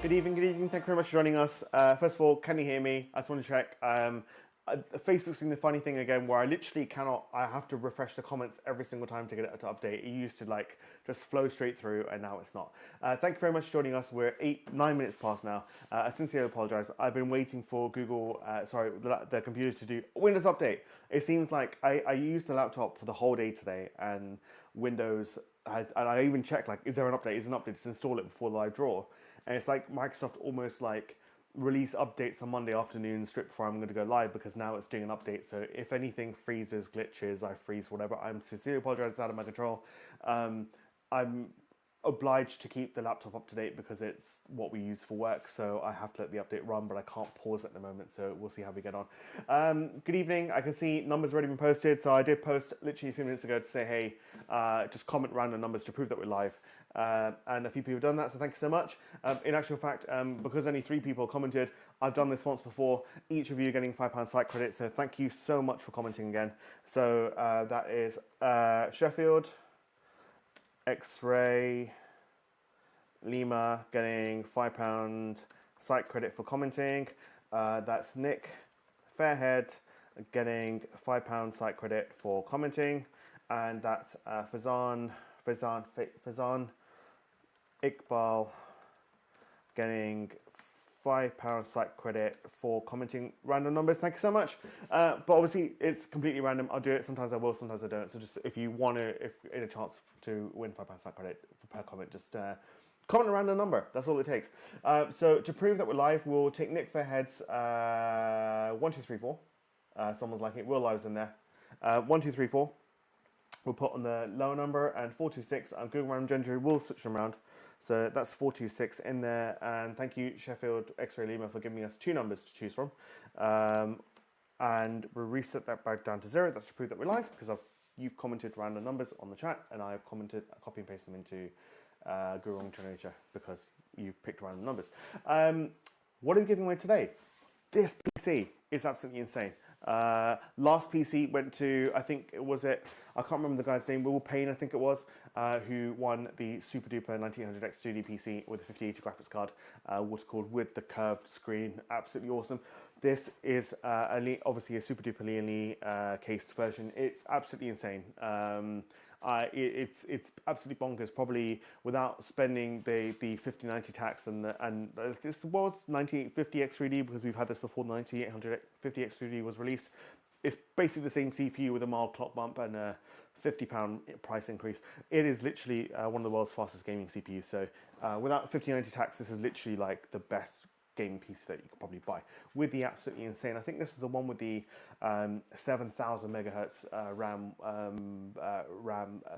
Good evening, good evening. Thank you very much for joining us. First of all, can you hear me? I just want to check. Facebook's doing the funny thing again where I literally cannot, I have to refresh the comments every single time to get it to update. It used to like just flow straight through and now it's not. Thank you very much for joining us. We're 9 minutes past now. I sincerely apologize. I've been waiting for Google, the computer to do a Windows update. It seems like I used the laptop for the whole day today and Windows, and I even checked like, is there an update? Is there an update? Just install it before the live draw. And it's like Microsoft almost like release updates on Monday afternoon straight before I'm going to go live because now it's doing an update. So if anything freezes, glitches, I freeze, whatever, I'm sincerely apologize, it's out of my control. I'm obliged to keep the laptop up to date because it's what we use for work, so I have to let the update run, but I can't pause at the moment, so we'll see how we get on. Good evening. I can see numbers already been posted, so I did post literally a few minutes ago to say, hey, just comment random numbers to prove that we're live, and a few people have done that, so thank you so much. In actual fact, because only 3 people commented, I've done this once before, each of you getting £5 site credit, so thank you so much for commenting again. So that is Sheffield, X-Ray, Lima getting £5 site credit for commenting. That's Nick Fairhead getting £5 site credit for commenting, and that's Fazan Iqbal getting £5 site credit for commenting random numbers. Thank you so much. But obviously it's completely random. I'll do it. Sometimes I will, sometimes I don't. So just if you want to, if in a chance to win £5 site credit per comment, just comment a random number. That's all it takes. So to prove that we're live, we'll take Nick Fairhead's 1, 2, 3, 4. Someone's liking it. We're live in there. 1, 2, 3, 4. We'll put on the lower number, and 4, 2, 6. I'm Google Random Generator. We'll switch them around. So that's 4, 2, 6 in there. And thank you, Sheffield X-Ray Lima, for giving us 2 numbers to choose from. And we'll reset that back down to 0. That's to prove that we're live, because you've commented random numbers on the chat, and I've commented, copy and paste them into Google Random Generator because you've picked random numbers. What are we giving away today? This PC is absolutely insane. Last PC went to, I think it was I can't remember the guy's name, Will Payne I think it was, who won the super duper 9800X 3D PC with a 5080 graphics card, water cooled with the curved screen. Absolutely awesome. This is obviously a super duper leanly cased version. It's absolutely insane. It's absolutely bonkers. Probably without spending the 5090 tax and it's the world's 9850 X3D, because we've had this before. The 9850 X3D was released. It's basically the same CPU with a mild clock bump and a £50 price increase. It is literally one of the world's fastest gaming CPUs. So without 5090 tax, this is literally like the best gaming PC that you could probably buy, with the absolutely insane, I think this is the one with the 7000 megahertz RAM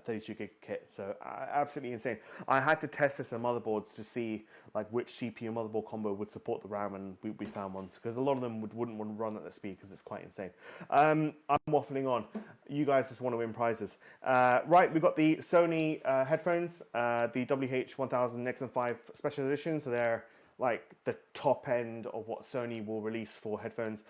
32 gig kit. So absolutely insane. I had to test this on motherboards to see like which CPU motherboard combo would support the RAM, and we found ones, because a lot of them wouldn't want to run at the speed because it's quite insane. I'm waffling on. You guys just want to win prizes. Right, we've got the Sony headphones, the WH-1000 XM5 Special Edition, so they're like the top end of what Sony will release for headphones.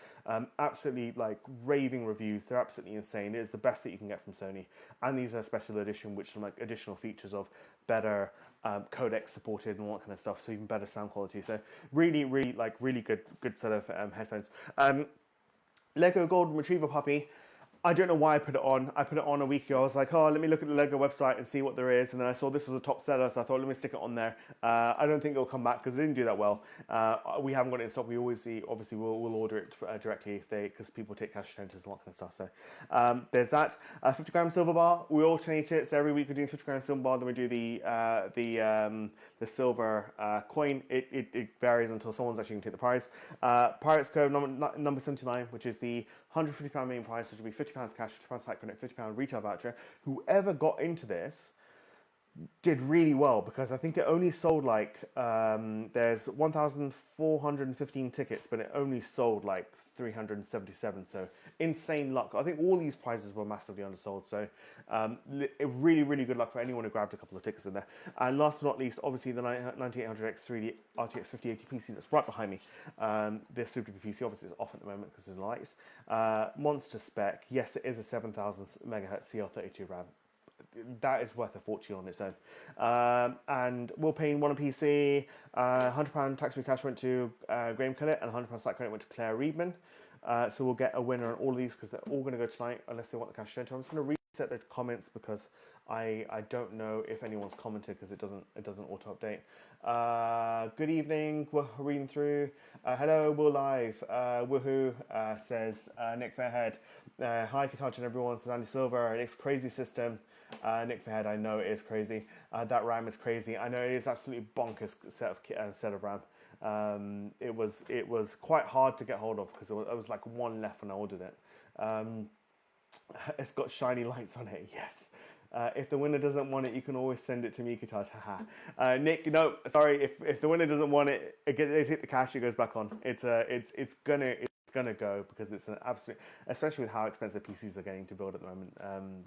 Absolutely like raving reviews. They're absolutely insane. It is the best that you can get from Sony. And these are special edition, which are like additional features of better codec supported and all that kind of stuff. So even better sound quality. So really good set of headphones. Lego Golden Retriever Puppy. I don't know why I put it on. I put it on a week ago. I was like, oh, let me look at the Lego website and see what there is. And then I saw this was a top seller, so I thought, let me stick it on there. I don't think it'll come back because it didn't do that well. We haven't got it in stock. We always see, obviously, we'll order it directly because people take cash tenders and all that kind of stuff. So there's that. 50 gram silver bar. We alternate it. So every week we're doing 50 gram silver bar. Then we do the silver coin. It varies until someone's actually going to take the prize. Pirates Cove number 79, which is the £150 main prize, which will be £50 cash, £50 site credit, £50 retail voucher. Whoever got into this did really well, because I think it only sold like, there's 1,415 tickets, but it only sold like 377. So insane luck. I think all these prizes were massively undersold. So really good luck for anyone who grabbed a couple of tickets in there. And last but not least, obviously the 9800X 3D RTX 5080 PC that's right behind me. This Super Duper PC obviously is off at the moment because of the lights. Monster spec. Yes, it is a 7000 megahertz CL32 RAM. that is worth a fortune on its own. And Will Payne won a PC. £100 tax-free cash went to Graham Kellett, and £100 site credit went to Claire Reedman. So we'll get a winner on all of these because they're all going to go tonight unless they want the cash center. I'm just going to reset the comments because I don't know if anyone's commented because it doesn't auto update. Good evening. We're reading through. Hello, we're live. Woohoo, says Nick Fairhead. Hi, Katacha and everyone. Says Andy Silver. It's crazy system. Nick Fairhead, I know it is crazy. That RAM is crazy. I know it is absolutely bonkers set of RAM. It was quite hard to get hold of because there was like one left when I ordered it. It's got shiny lights on it. Yes. If the winner doesn't want it, you can always send it to me, Kitaj. Haha. Nick, no, sorry. If the winner doesn't want it, they hit the cash. It goes back on. It's gonna go because it's an absolute, especially with how expensive PCs are getting to build at the moment.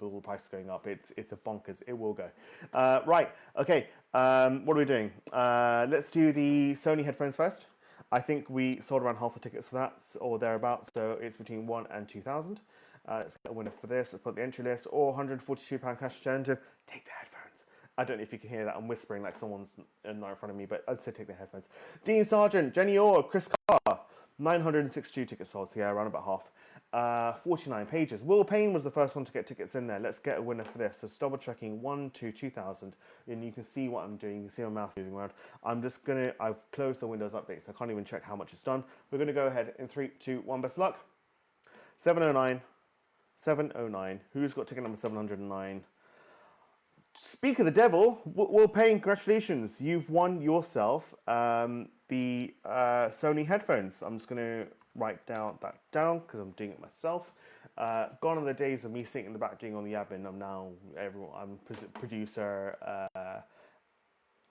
With all the prices going up, it's a bonkers. It will go. Right. Okay. What are we doing? Let's do the Sony headphones first. I think we sold around half the tickets for that or thereabouts. So it's between 1 and 2,000. Let's get a winner for this. Let's put the entry list or £142 cash alternative. Take the headphones. I don't know if you can hear that. I'm whispering like someone's not in front of me, but I'd say take the headphones. Dean Sargent, Jenny Orr, Chris Carr, 962 tickets sold. So yeah, around about half. 49 pages. Will Payne was the first one to get tickets in there. Let's get a winner for this. So double checking 1 to 2,000, and you can see what I'm doing. You can see my mouth moving around. I've closed the Windows update, so I can't even check how much it's done. We're gonna go ahead in 3, 2, 1. Best luck. 709. 709. Who's got ticket number 709? Speak of the devil, Will Payne, congratulations. You've won yourself the Sony headphones. I'm just going to write that down because I'm doing it myself. Gone are the days of me sitting in the back doing all the admin. I'm producer,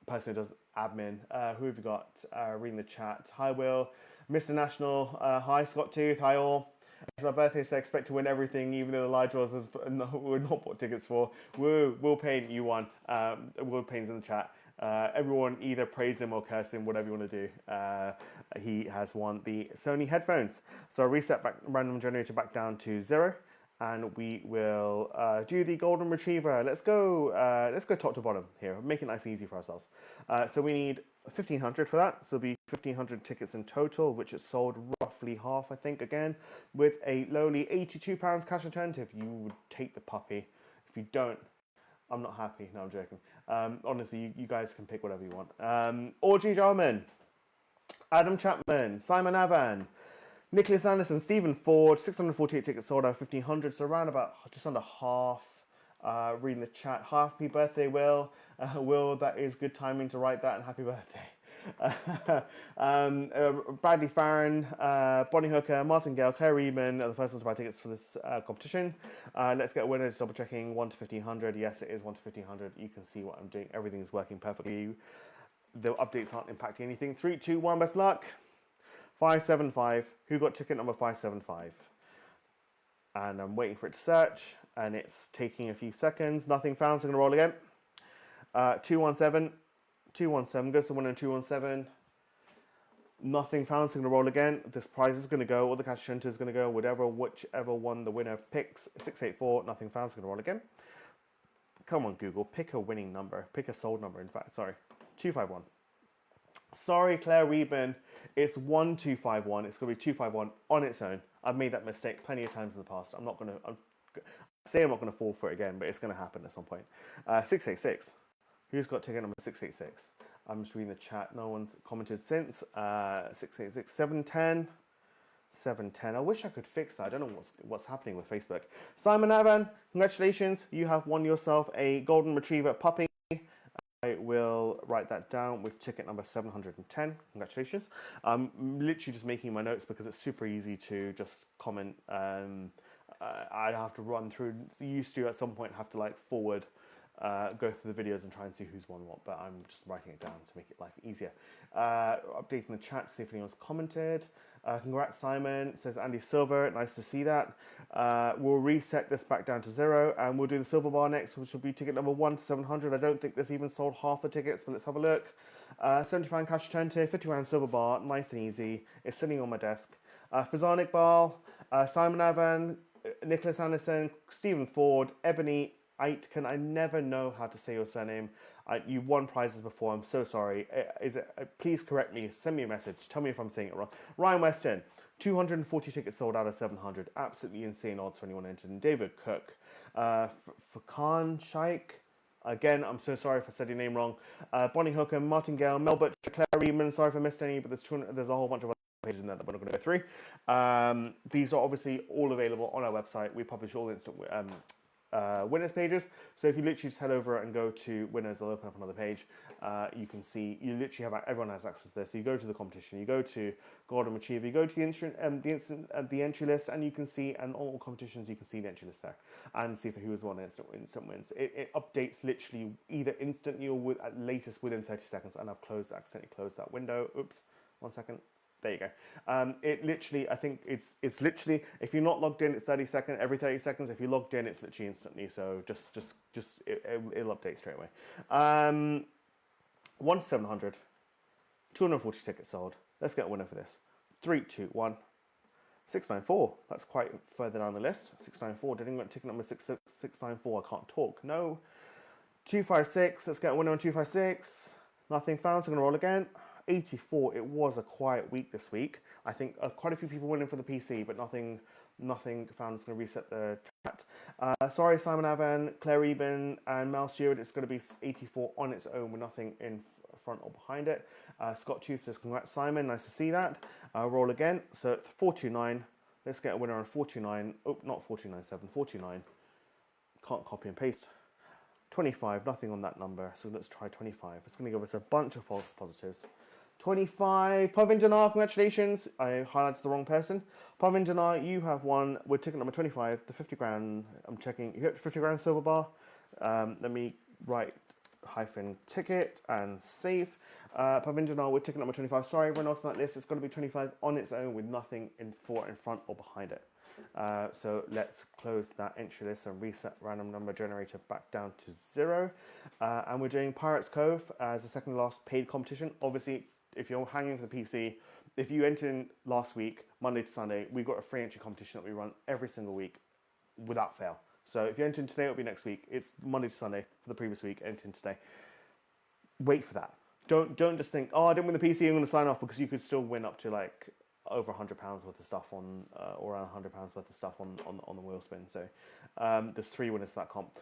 person who does admin. Who have you got? Reading the chat. Hi, Will. Mr. National. Hi, Scott Tooth. Hi, all. It's my birthday, so I expect to win everything, even though the live draws were not bought tickets for. Woo, Will Payne, you won. Will Payne's in the chat. Everyone either praise him or curse him, whatever you want to do. He has won the Sony headphones. So I'll reset back random generator back down to 0, and we will do the golden retriever. Let's go top to bottom here. Make it nice and easy for ourselves. So we need 1,500 for that. So it'll be 1,500 tickets in total, which is sold roughly half, I think, again, with a lowly £82 cash alternative. You would take the puppy. If you don't, I'm not happy. No, I'm joking. Honestly, you guys can pick whatever you want. Audrey Jarman, Adam Chapman, Simon Avan, Nicholas Anderson, Stephen Ford, 648 tickets sold out, 1,500, so around about just under half. Reading the chat, happy birthday, Will. Will, that is good timing to write that, and happy birthday. Bradley Farron, Bonnie Hooker, Martin Gale, Claire Reedman are the first ones to buy tickets for this competition. Let's get a winner. Just double checking 1 to 1,500. Yes, it is 1 to 1,500. You can see what I'm doing. Everything is working perfectly. The updates aren't impacting anything. 3, 2, 1. Best luck. 575. Who got ticket number 575? And I'm waiting for it to search, and it's taking a few seconds. Nothing found, so I'm going to roll again. 217. 217. Goes to winner 217. Nothing found, so I'm going to roll again. This prize is going to go, or the cash center is going to go, whichever one the winner picks. 684. Nothing found, so I'm going to roll again. Come on, Google. Pick a winning number. Pick a sold number, in fact. Sorry. 251. Sorry, Claire Reedman. It's 1251. It's going to be 251 on its own. I've made that mistake plenty of times in the past. I'm not going to fall for it again, but it's going to happen at some point. 686. Who's got ticket number 686? I'm just reading the chat. No one's commented since. 686. 710. 710. I wish I could fix that. I don't know what's happening with Facebook. Simon Avan, congratulations. You have won yourself a golden retriever puppy. I will write that down with ticket number 710. Congratulations. I'm literally just making my notes because it's super easy to just comment. I have to run through. So you used to at some point have to like forward, go through the videos and try and see who's won what, but I'm just writing it down to make it life easier. Updating the chat to see if anyone's commented. Congrats, Simon, says Andy Silver. Nice to see that. We'll reset this back down to 0, and we'll do the silver bar next, which will be ticket number 1 to 700. I don't think this even sold half the tickets, but let's have a look. £70 cash alternative, £50 silver bar, nice and easy. It's sitting on my desk. Fazan Iqbal, Simon Avan, Nicholas Anderson, Stephen Ford, Ebony, Aitken. I never know how to say your surname. You won prizes before. I'm so sorry. Is it? Please correct me. Send me a message. Tell me if I'm saying it wrong. Ryan Weston, 240 tickets sold out of 700. Absolutely insane odds for anyone entered. And David Cook, for Khan Shaikh. Again, I'm so sorry if I said your name wrong. Bonnie Hooker, Martin Gale, Mel Butcher, Claire Reedman. Sorry if I missed any, but there's a whole bunch of other pages in there that we're not going to go through. These are obviously all available on our website. We publish all the instant winners pages. So if you literally just head over and go to winners, I'll open up another page. You can see, you literally have, everyone has access to this. So you go to the competition, you go to Golden Achiever, you go to the entry list, and you can see, and all competitions, you can see the entry list there and see for who has won instant wins. It updates literally either instantly or at latest within 30 seconds. And I've accidentally closed that window. Oops, 1 second. There you go. It literally, I think it's literally, if you're not logged in, it's 30 seconds, every 30 seconds. If you're logged in, it's literally instantly. So it'll update straight away. 1 to 700, 240 tickets sold. Let's get a winner for this. 3, 2, 1. 694. That's quite further down the list. 694. Didn't get ticket number 694. I can't talk. No. 256. Let's get a winner on 256. Nothing found. So I'm gonna roll again. 84. It was a quiet week this week. I think quite a few people winning for the PC, but nothing found. It's going to reset the chat. Sorry, Simon Avan, Claire Eben, and Mel Stewart. It's going to be 84 on its own with nothing in front or behind it. Scott Tooth says, congrats, Simon. Nice to see that. Roll again. So 429. Let's get a winner on 429. Oh, not 427, 429. Can't copy and paste. 25, nothing on that number. So let's try 25. It's going to give us a bunch of false positives. 25. Pavin Janar, congratulations. I highlighted the wrong person. Pavin Janar, you have won with ticket number 25, the 50 grand. I'm checking. You hit 50 grand silver bar. Let me write -ticket and save. Pavin Janar with ticket number 25. Sorry, everyone else on that list. It's going to be 25 on its own with nothing in front or behind it. So let's close that entry list and reset random number generator back down to 0. And we're doing Pirates Cove as the second last paid competition. Obviously, if you're hanging for the PC, if you entered in last week, Monday to Sunday, we've got a free entry competition that we run every single week without fail. So if you enter in today, it'll be next week. It's Monday to Sunday for the previous week, enter in today. Wait for that. Don't just think, oh, I didn't win the PC, I'm going to sign off, because you could still win up to like over £100 worth of stuff on, or around £100 worth of stuff on the wheel spin. So there's 3 winners for that comp.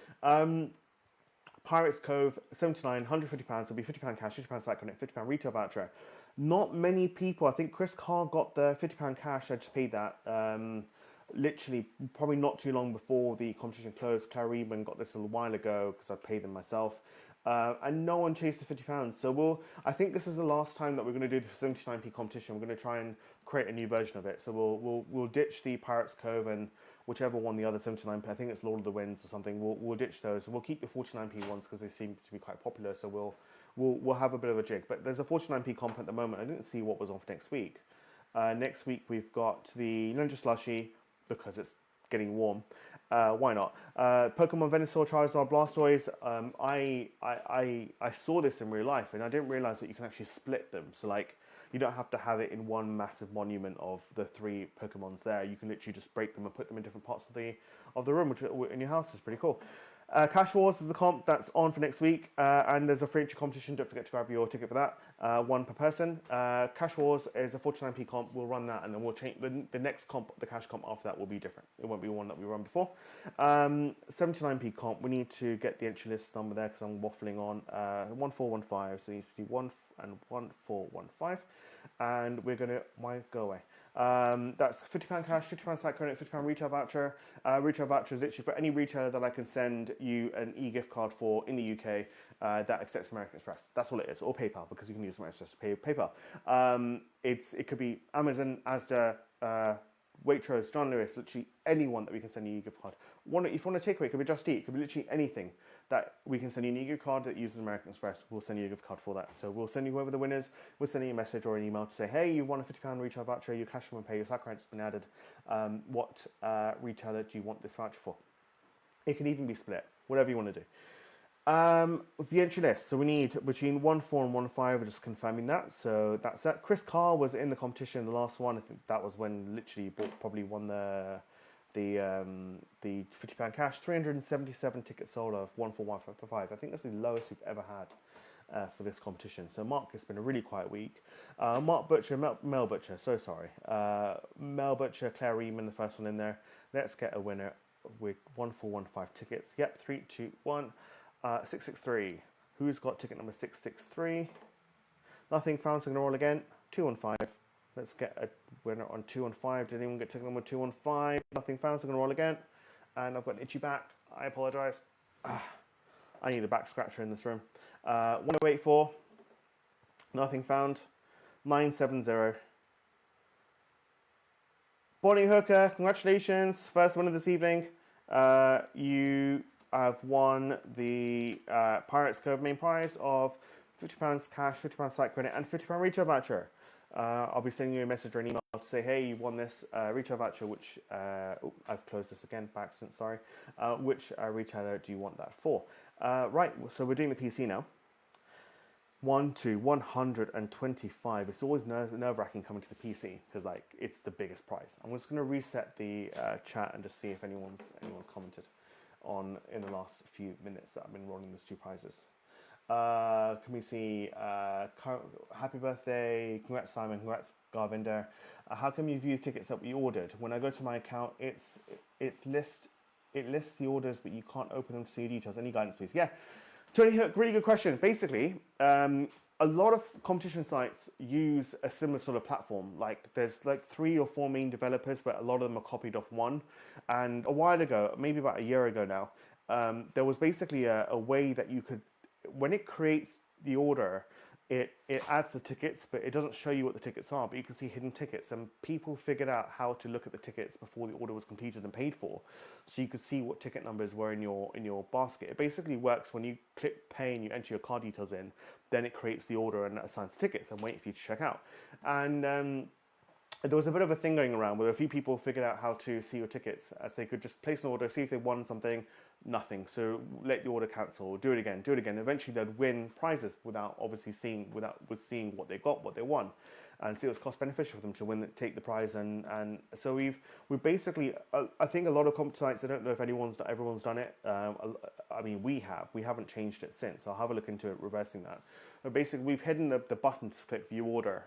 Pirates Cove, 79, £150, will be £50 cash, £50 site connect, £50 retail voucher. Not many people, I think Chris Carr got the £50 cash, I just paid that. Literally, probably not too long before the competition closed. Claire Reedman got this a little while ago because I paid them myself. And no one chased the £50. So I think this is the last time that we're going to do the 79p competition. We're going to try and create a new version of it. So we'll ditch the Pirates Cove and whichever one the other 79p, I think it's Lord of the Winds or something. We'll ditch those. We'll keep the 49p ones because they seem to be quite popular. So we'll have a bit of a jig. But there's a 49p comp at the moment. I didn't see what was on for next week. Next week we've got the Ninja Slushie because it's getting warm. Why not? Pokemon Venusaur, Charizard, Blastoise. I saw this in real life and I didn't realize that you can actually split them. So like, you don't have to have it in one massive monument of the 3 Pokemons there. You can literally just break them and put them in different parts of the room, which in your house is pretty cool. Cash Wars is the comp that's on for next week, and there's a free entry competition. Don't forget to grab your ticket for that, 1 per person. Cash Wars is a 49p comp. We'll run that, and then we'll change the next comp. The cash comp after that will be different. It won't be one that we run before. 79p comp. We need to get the entry list number there because I'm waffling on. 1415. So it needs to be 1 and 1415, and we're gonna go away. That's £50 cash, £50 site credit, £50 retail voucher. Retail voucher is literally for any retailer that I can send you an e-gift card for in the UK that accepts American Express. That's all it is, or PayPal, because you can use American Express to pay PayPal. It could be Amazon, Asda, Waitrose, John Lewis, literally anyone that we can send you a gift card. If you want to take away, it could be Just Eat, it could be literally anything that we can send you an gift card that uses American Express. We'll send you a gift card for that. So we'll send you whoever the winners. We'll send you a message or an email to say, hey, you've won a £50 retail voucher, your cash and pay, your site credit's been added. What retailer do you want this voucher for? It can even be split, whatever you want to do. The entry list. So we need between 1, 4 and 1, 5. We're just confirming that. So that's that. Chris Carr was in the competition, the last one. I think that was when literally probably won the the £50 cash. 377 tickets sold of 14155. I think that's the lowest we've ever had for this competition. So Mark, it's been a really quiet week. Mark Butcher, Mel Butcher, so sorry. Mel Butcher, Claire Reeman, the first one in there. Let's get a winner with 1415 tickets. Yep, 3, 2, 1. 663. Who's got ticket number 663? Nothing found, so I'm going to roll again. 215. Let's get a winner on 215. Didn't even get ticket number 215. Nothing found, so I'm going to roll again. And I've got an itchy back. I apologise. I need a back scratcher in this room. 1084. Nothing found. 970. Bonnie Hooker, congratulations. First winner this evening. You have won the Pirates Cove main prize of £50 cash, £50 site credit, and £50 retail voucher. I'll be sending you a message or an email to say, hey, you won this retail voucher, which, I've closed this again by accident, sorry. Which retailer do you want that for? Right, so we're doing the PC now. 1 to 125. It's always nerve-wracking coming to the PC because like it's the biggest prize. I'm just going to reset the chat and just see if anyone's commented on in the last few minutes that I've been rolling these two prizes. Can we see happy birthday, congrats Simon, congrats Garvinder. How come you view tickets that we ordered? When I go to my account, it lists the orders, but you can't open them to see details. Any guidance, please? Yeah, Tony Hook, really good question. Basically, a lot of competition sites use a similar sort of platform. Like there's like 3 or 4 main developers, but a lot of them are copied off one. And a while ago, maybe about a year ago now, there was basically a way that you could, when it creates the order, it adds the tickets, but it doesn't show you what the tickets are, but you can see hidden tickets. And people figured out how to look at the tickets before the order was completed and paid for. So you could see what ticket numbers were in your basket. It basically works when you click pay and you enter your card details in, then it creates the order and assigns tickets and wait for you to check out. And there was a bit of a thing going around where a few people figured out how to see your tickets, as they could just place an order, see if they won something, nothing. So let the order cancel, do it again, do it again. Eventually they'd win prizes without obviously seeing what they got, what they won. And so it was cost beneficial for them to win, take the prize. And so we basically, I think a lot of comp sites, I don't know if everyone's done it. I mean, we haven't changed it since. I'll have a look into it, reversing that. But basically, we've hidden the button to click view order.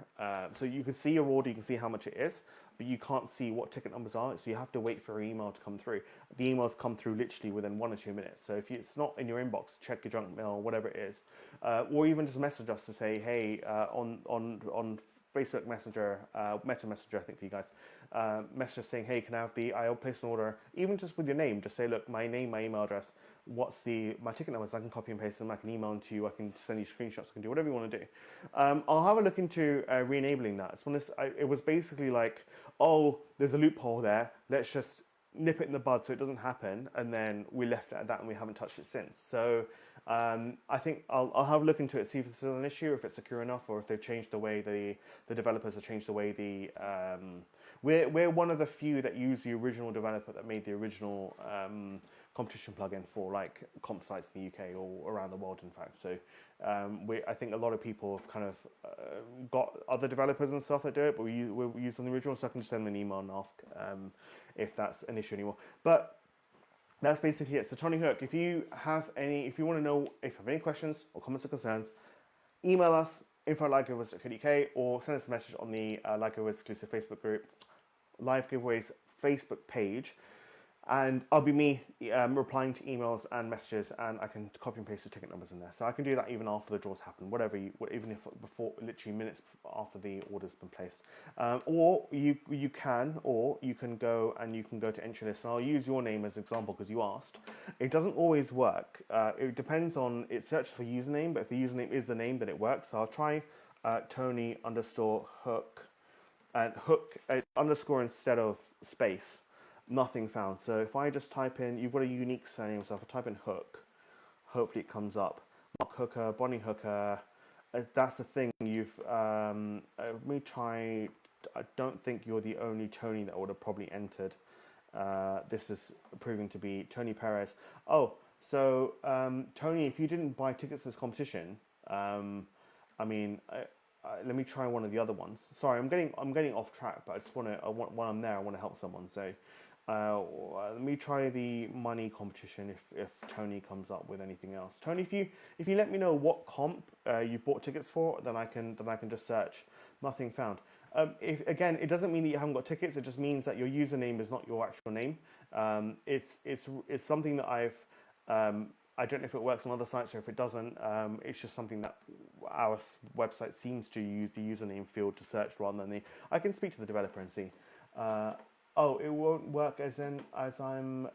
So you can see your order, you can see how much it is, but you can't see what ticket numbers are. So you have to wait for your email to come through. The emails come through literally within 1 or 2 minutes. So if it's not in your inbox, check your junk mail, whatever it is. Or even just message us to say, hey, on Facebook Messenger, Meta Messenger, I think for you guys, message us saying, hey, can I have I'll place an order, even just with your name, just say, look, my name, my email address, what's my ticket numbers, I can copy and paste them, I can email them to you, I can send you screenshots, I can do whatever you want to do. I'll have a look into re-enabling that. It was basically like, oh, there's a loophole there, let's just nip it in the bud so it doesn't happen, and then we left it at that and we haven't touched it since. So I think I'll have a look into it, see if it's still an issue, if it's secure enough, or if they've changed the way the developers have changed the way we're one of the few that use the original developer that made the original competition plugin for like comp sites in the UK or around the world, in fact. So I think a lot of people have kind of got other developers and stuff that do it, but we use on the original, so I can just send them an email and ask if that's an issue anymore. But that's basically it. So Tony Hook, if you want to know if you have any questions or comments or concerns, email us info@livegiveaways.co.uk or send us a message on the Live Giveaways exclusive Facebook group, Live Giveaways Facebook page, and I'll be me replying to emails and messages, and I can copy and paste the ticket numbers in there. So I can do that even after the draws happen, even if before, literally minutes after the order's been placed. Or you can go to entry list, and I'll use your name as an example because you asked. It doesn't always work. It depends on, it searches for username, but if the username is the name, then it works. So I'll try Tony_Hook, and Hook is underscore instead of space. Nothing found. So if I just type in, you've got a unique surname, so if I type in Hook, hopefully it comes up. Mark Hooker, Bonnie Hooker. That's the thing. Let me try. I don't think you're the only Tony that would have probably entered. This is proving to be Tony Perez. Oh, so Tony, if you didn't buy tickets to this competition, let me try one of the other ones. Sorry, I'm getting off track, but while I'm there, I want to help someone. So Let me try the money competition if Tony comes up with anything else. Tony, if you let me know what comp you've bought tickets for, then I can just search. Nothing found. If again, it doesn't mean that you haven't got tickets. It just means that your username is not your actual name. It's something that I don't know if it works on other sites or if it doesn't. It's just something that our website seems to use the username field to search rather than the. I can speak to the developer and see. Oh, it won't work as I'm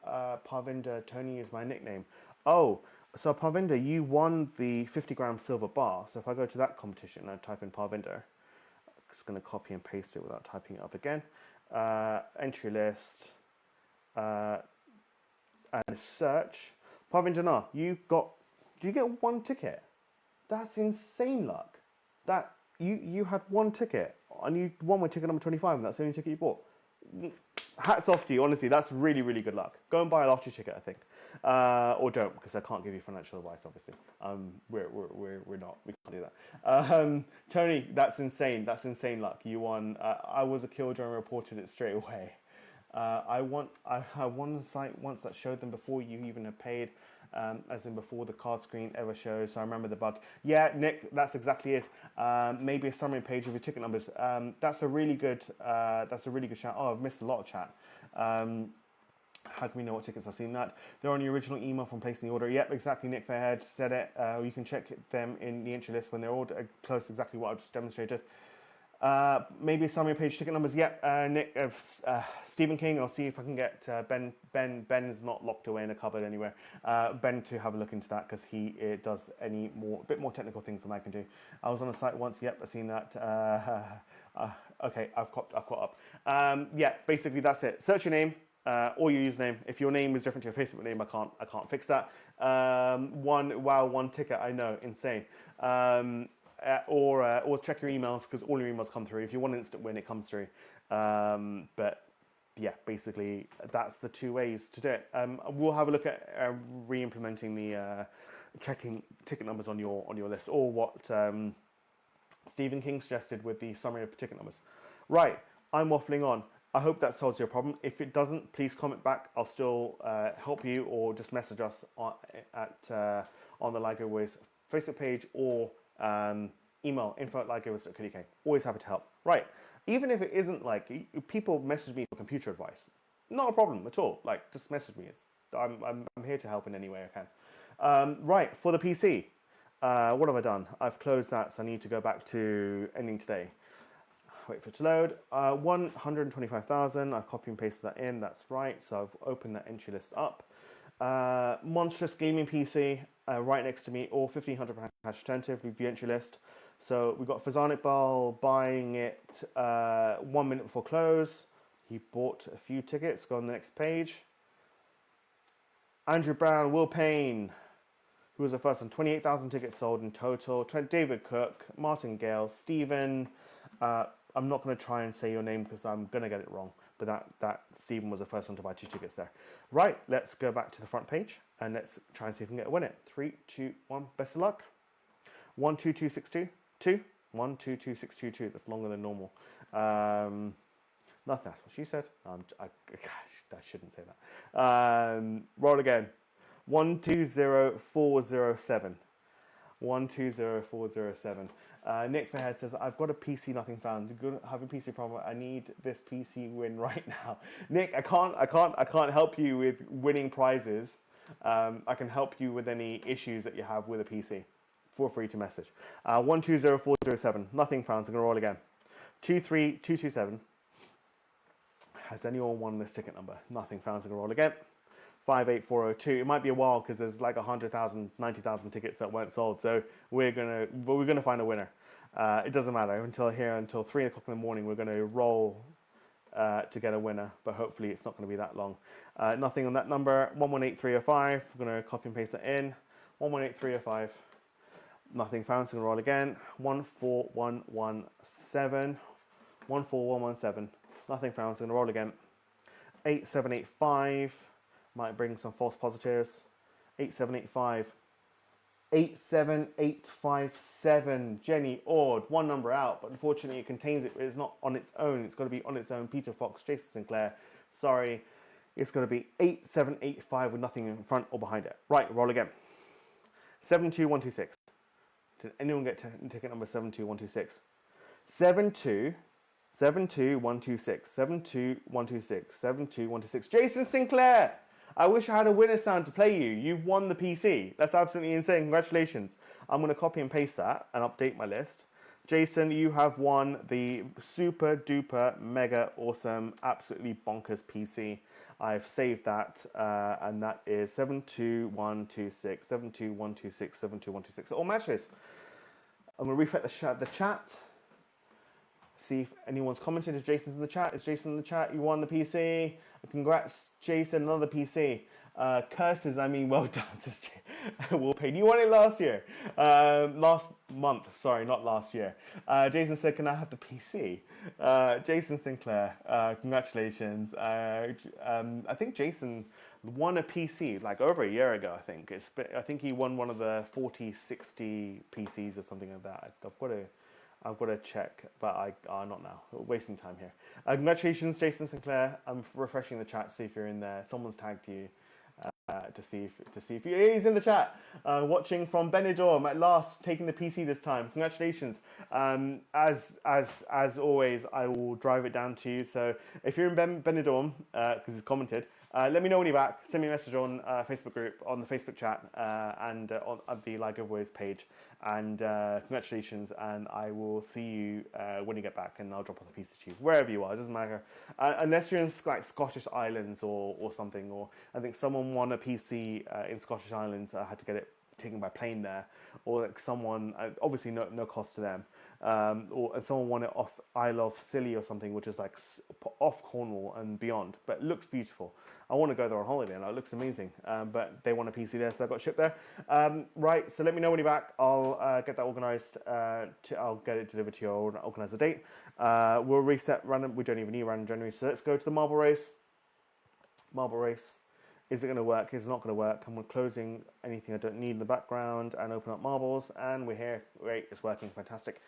Parvinder. Tony is my nickname. Oh, so Parvinder, you won the 50-gram silver bar. So if I go to that competition and I type in Parvinder, I'm just going to copy and paste it without typing it up again. Entry list and search. Parvinder, Na, did you get one ticket? That's insane luck. That you had one ticket and you won with ticket number 25 and that's the only ticket you bought. Hats off to you, honestly. That's really, really good luck. Go and buy a lottery ticket, I think, or don't, because I can't give you financial advice. Obviously, we're not. We can't do that. Tony, that's insane. That's insane luck. You won. I was a killjoy and reported it straight away. I won a site once that showed them before you even had paid, as in before the card screen ever shows. So I remember the bug. Yeah, Nick, that's exactly it. Maybe a summary page of your ticket numbers. That's a really good. Shout. Oh, I've missed a lot of chat. How can we know what tickets? I've seen that. They're on the original email from placing the order. Yep, exactly. Nick Fairhead said it. You can check them in the entry list when they're all close to exactly what I've just demonstrated. Maybe a summary page ticket numbers. Yep, Nick, Stephen King. I'll see if I can get Ben. Ben is not locked away in a cupboard anywhere. Ben to have a look into that because he does a bit more technical things than I can do. I was on a site once. Yep, I've seen that. Okay, I've caught up. Yeah, basically that's it. Search your name or your username. If your name is different to your Facebook name, I can't fix that. One ticket. I know, insane. Or check your emails because all your emails come through. If you want an instant win, it comes through. But yeah, basically that's the two ways to do it. We'll have a look at re-implementing the checking ticket numbers on your list, or what Stephen King suggested with the summary of ticket numbers. Right, I'm waffling on. I hope that solves your problem. If it doesn't, please comment back. I'll still help you, or just message us on the Giveways Facebook page or email info@giveways.co.uk. Always happy to help. Right, even if it isn't like people message me for computer advice, not a problem at all. Like, just message me. I'm here to help in any way I can. Right, for the PC, what have I done? I've closed that, so I need to go back to ending today. Wait for it to load. 125,000. I've copy and pasted that in. That's right. So I've opened that entry list up. Monstrous gaming PC right next to me, or £1,500 cash alternative with the entry list. So we've got Fazanic Ball buying it 1 minute before close. He bought a few tickets. Go on the next page. Andrew Brown, Will Payne, who was the first one. 28,000 tickets sold in total. David Cook, Martin Gale, Stephen. I'm not going to try and say your name because I'm going to get it wrong. But that Stephen was the first one to buy 2 tickets there. Right, let's go back to the front page and let's try and see if we can win it. 3, 2, 1. Best of luck. 12262 2. 122622. That's longer than normal. Nothing. That's what she said. I shouldn't say that. Roll again. 120407. 120407. Nick Fairhead says, I've got a PC, nothing found. Good, have a PC problem. I need this PC win right now. Nick, I can't help you with winning prizes. I can help you with any issues that you have with a PC. Feel free to message. 120407. Nothing found. So I'm gonna roll again. 23227. Has anyone won this ticket number? Nothing found. So I'm gonna roll again. 58402. It might be a while because there's like 100,000, 90,000 tickets that weren't sold. So we're gonna find a winner. It doesn't matter until 3 o'clock in the morning. We're gonna roll to get a winner, but hopefully it's not gonna be that long. Nothing on that number. 118305. We're gonna copy and paste it in. 118305. Nothing found. So I'm gonna roll again. 14117. 14117. Nothing found. So I'm gonna roll again. 8785. Might bring some false positives. 8785. 87857. Jenny Ord, one number out, but unfortunately it contains it. It's not on its own. It's got to be on its own. Peter Fox, Jason Sinclair. Sorry. It's going to be 8785 with nothing in front or behind it. Right, roll again. 72126. Did anyone get ticket number 72126? 72126. 72126. 72126. Jason Sinclair! I wish I had a winner sound to play you. You've won the PC. That's absolutely insane. Congratulations. I'm going to copy and paste that and update my list. Jason, you have won the super duper mega awesome, absolutely bonkers PC. I've saved that, and that is 72126, 72126, 72126. All matches. I'm going to refresh the chat. See if anyone's commented. If Jason's in the chat, is Jason in the chat? You won the PC. Congrats, Jason, another PC. Curses, I mean, well done, sister. Well paid. You won it last year. Last month, sorry, not last year. Jason said, can I have the PC? Jason Sinclair, congratulations. I think Jason won a PC like over a year ago, I think. I think he won one of the 4060 PCs or something like that. I've got to check, but not now. We're wasting time here. Congratulations, Jason Sinclair. I'm refreshing the chat to see if you're in there. Someone's tagged you to see if he's in the chat. Watching from Benidorm at last, taking the PC this time. Congratulations. As always, I will drive it down to you. So if you're in Benidorm, because it's commented. Let me know when you're back. Send me a message on Facebook group, on the Facebook chat, and on the Live Giveaways page. And congratulations, and I will see you when you get back, and I'll drop off the pieces to you wherever you are. It doesn't matter, unless you're in like Scottish Islands or something. Or I think someone won a PC in Scottish Islands. I had to get it taken by plane there, or like someone obviously no cost to them. Or someone won it off Isle of Scilly or something, which is like off Cornwall and beyond, but it looks beautiful. I want to go there on holiday, and it looks amazing. But they want a PC there, so I got shipped there. Right, so let me know when you're back. I'll get that organised. I'll get it delivered to you. I'll organise the date. We'll reset random. We don't even need random January. So let's go to the marble race. Marble race. Is it going to work? Is it not going to work? I'm closing anything I don't need in the background and open up marbles. And we're here. Great, it's working. Fantastic.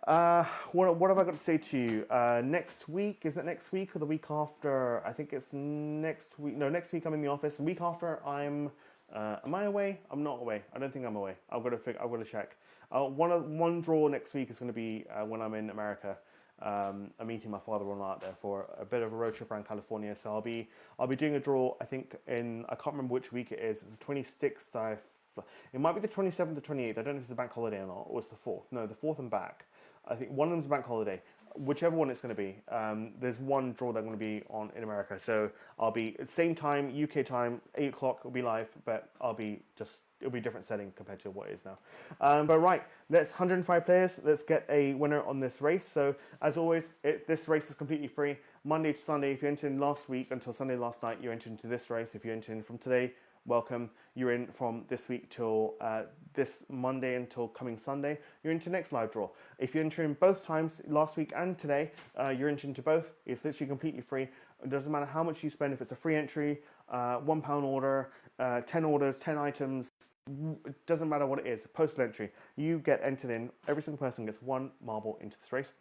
What have I got to say to you? Next week, is it next week or the week after? I think it's next week. No, next week I'm in the office. The week after am I away? I'm not away. I don't think I'm away. I've got to check. One draw next week is going to be when I'm in America. I'm meeting my father-in-law out there for a bit of a road trip around California. So I'll be doing a draw. I think I can't remember which week it is. It's the 26th. It might be the 27th or 28th. I don't know if it's a bank holiday or not. Or it's the 4th. No, the 4th and back. I think one of them's a bank holiday. Whichever one it's going to be. There's one draw that I'm going to be on in America. So I'll be at the same time, UK time, 8 o'clock. It'll be live, but it'll be a different setting compared to what it is now. But right, let's 105 players. Let's get a winner on this race. So as always, this race is completely free. Monday to Sunday. If you entered in last week until Sunday last night, you entered into this race. If you entered in from today, welcome. You're in from this week till this Monday until coming Sunday. You're into next live draw. If you enter in both times, last week and today, you're entering into both. It's literally completely free. It doesn't matter how much you spend. If it's a free entry, £1 order, 10 orders, 10 items, it doesn't matter what it is. Postal entry, you get entered in. Every single person gets one marble into this race,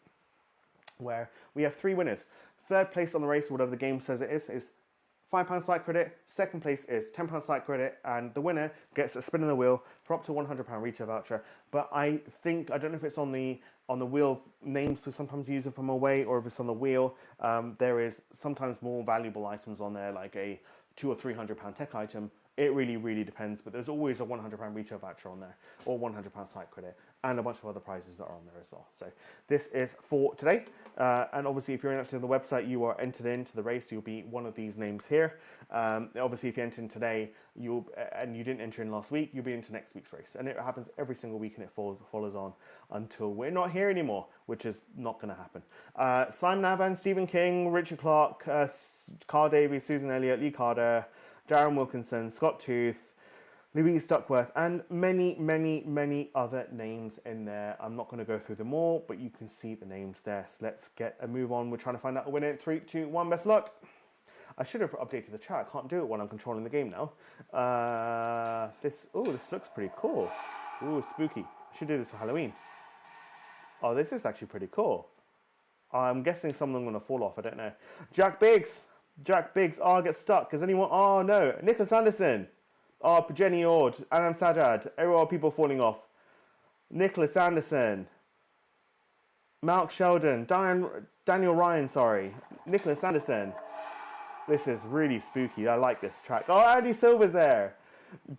where we have 3 winners. Third place on the race, whatever the game says it is £5 site credit. Second place is £10 site credit, and the winner gets a spin on the wheel for up to £100 retail voucher. But I don't know if it's on the wheel names we sometimes use it from away, or if it's on the wheel. There is sometimes more valuable items on there, like a £200 or £300 tech item. It really depends, but there's always a £100 retail voucher on there, or £100 site credit, and a bunch of other prizes that are on there as well. So this is for today, and obviously if you're entered in the website, you are entered into the race. You'll be one of these names here. Obviously, if you enter in today, and you didn't enter in last week, you'll be into next week's race, and it happens every single week, and it follows on until we're not here anymore, which is not going to happen. Simon Avan, Stephen King, Richard Clark, Carl Davies, Susan Elliott, Lee Carter, Darren Wilkinson, Scott Tooth, Louise Duckworth, and many other names in there. I'm not going to go through them all, but you can see the names there. So let's get a move on. We're trying to find out the winner. 3, 2, 1, best of luck. I should have updated the chat. I can't do it when I'm controlling the game now. This looks pretty cool. Ooh, spooky. I should do this for Halloween. Oh, this is actually pretty cool. I'm guessing some of them are going to fall off. I don't know. Jack Biggs. Jack Biggs, oh, gets stuck. Is anyone? Oh, no. Nicholas Anderson. Oh, Jenny Ord, Anam Sajad. Everyone, people falling off. Nicholas Anderson. Malk Sheldon. Daniel Ryan, sorry. Nicholas Anderson. This is really spooky. I like this track. Oh, Andy Silver's there.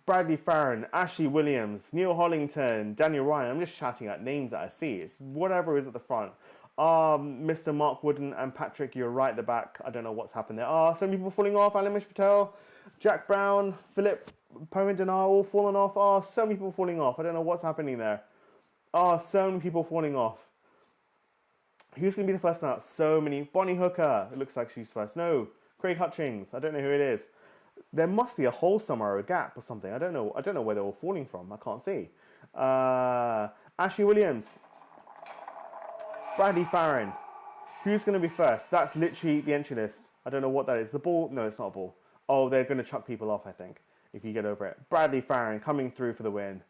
Bradley Farron, Ashley Williams, Neil Hollington, Daniel Ryan. I'm just shouting out names that I see. It's whatever is at the front. Mr. Mark Wooden and Patrick, you're right at the back. I don't know what's happened there. So many people falling off. Alimish Patel, Jack Brown, Philip Pomindanar, all falling off. So many people falling off. I don't know what's happening there. So many people falling off. Who's going to be the first out? So many. Bonnie Hooker. It looks like she's first. No. Craig Hutchings. I don't know who it is. There must be a hole somewhere or a gap or something. I don't know where they're all falling from. I can't see. Ashley Williams. Bradley Farron. Who's going to be first? That's literally the entry list. I don't know what that is. The ball? No, it's not a ball. Oh, they're going to chuck people off, I think, if you get over it. Bradley Farron coming through for the win.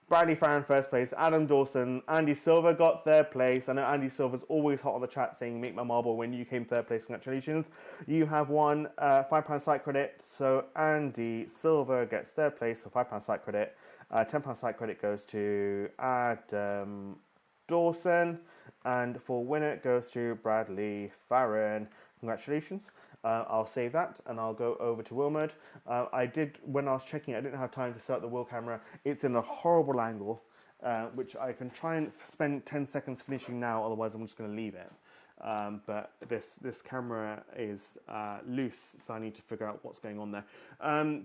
Bradley Farron first place. Adam Dawson. Andy Silver got third place. I know Andy Silver's always hot on the chat saying, make my marble when you came third place. Congratulations. You have won £5 site credit. So Andy Silver gets third place, so £5 site credit. £10 site credit goes to Adam Dawson. And for winner, it goes to Bradley Farron. Congratulations. I'll save that and I'll go over to Wilmerd. When I was checking, I didn't have time to set up the wheel camera. It's in a horrible angle, which I can try and spend 10 seconds finishing now, otherwise I'm just going to leave it. But this camera is loose, so I need to figure out what's going on there.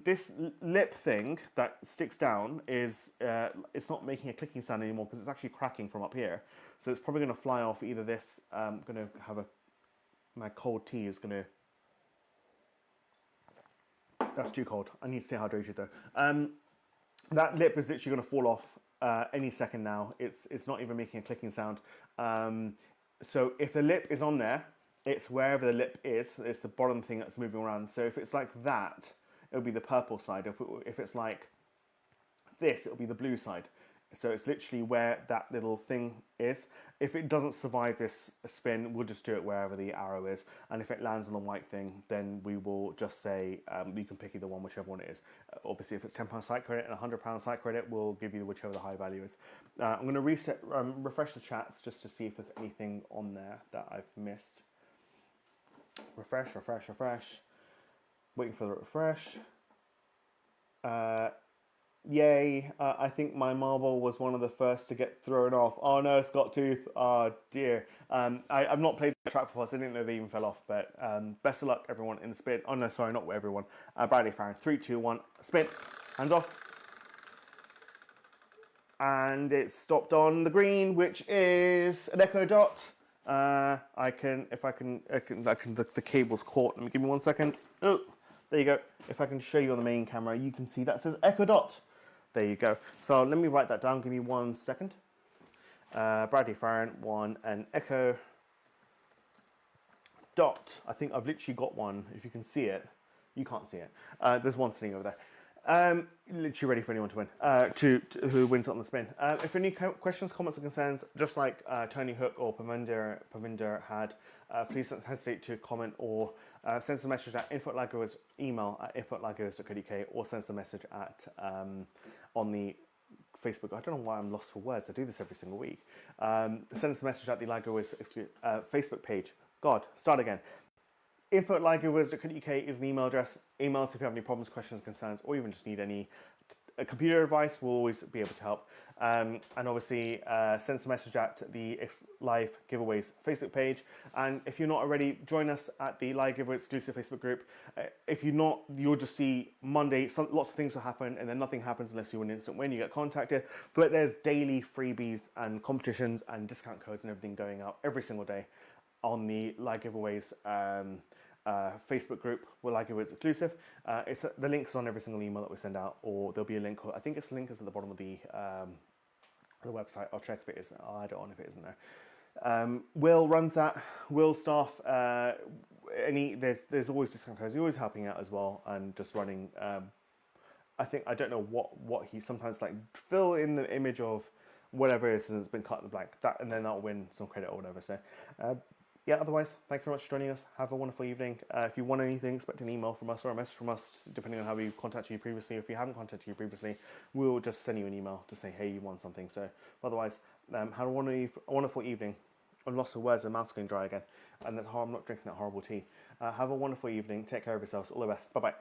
This lip thing that sticks down is it's not making a clicking sound anymore because it's actually cracking from up here. So it's probably going to fly off either this. I'm going to have my cold tea is going to. That's too cold. I need to stay hydrated though. That lip is literally going to fall off any second now. It's not even making a clicking sound. So if the lip is on there, it's wherever the lip is. It's the bottom thing that's moving around. So if it's like that, it'll be the purple side. If it's like this, it'll be the blue side. So it's literally where that little thing is. If it doesn't survive this spin, we'll just do it wherever the arrow is. And if it lands on the white thing, then we will just say, you can pick either one, whichever one it is. Obviously, if it's £10 site credit and £100 site credit, we'll give you whichever the high value is. I'm going to refresh the chats just to see if there's anything on there that I've missed. Refresh. Waiting for the refresh. Yay, I think my marble was one of the first to get thrown off. Oh no, Scott Tooth. Oh dear. I've not played the track before, so I didn't know they even fell off. But best of luck, everyone, in the spin. Oh no, sorry, not everyone. Bradley Farron. 3, 2, 1. Spin. Hands off. And it's stopped on the green, which is an Echo Dot. The cable's caught. Let me give me 1 second. Oh, there you go. If I can show you on the main camera, you can see that says Echo Dot. There you go. So let me write that down. Give me 1 second. Bradley Farron won an Echo Dot. I think I've literally got one. If you can see it, you can't see it. There's one sitting over there. Literally ready for anyone to win. Who wins on the spin. If any questions, comments, or concerns, just like Tony Hook or Pavinder had, please don't hesitate to comment or send us a message at info@livegiveaways, email at info@livegiveaways.co.uk, or send us a message at on the Facebook. I don't know why I'm lost for words. I do this every single week. Send us a message at the Live Giveaways Facebook page. God, start again. info@livegiveaways.co.uk is an email address. Email us if you have any problems, questions, concerns, or even just need any computer advice. We'll always be able to help. And obviously, send us a message at the Live Giveaways Facebook page. And if you're not already, join us at the Live Giveaways exclusive Facebook group. If you're not, you'll just see Monday, lots of things will happen, and then nothing happens unless you win an instant win. You get contacted. But there's daily freebies and competitions and discount codes and everything going out every single day on the Live Giveaways Facebook group. Will Live Giveaways exclusive. The link's on every single email that we send out, or there'll be a link. I think the link is at the bottom of the website. I'll check if it is. I'll add it on if it isn't there. Will runs that. Will staff. There's always discount codes. He's always helping out as well and just running. I don't know what he sometimes like fill in the image of whatever it is and it's been cut in the blank. That and then that'll win some credit or whatever. So. Yeah, otherwise, thank you very much for joining us. Have a wonderful evening. If you want anything, expect an email from us or a message from us, depending on how we contacted you previously. If we haven't contacted you previously, we'll just send you an email to say, hey, you want something. So otherwise, have a wonderful evening. I'm lost for words, and mouth's going dry again. And that's how I'm not drinking that horrible tea. Have a wonderful evening. Take care of yourselves. All the best. Bye-bye.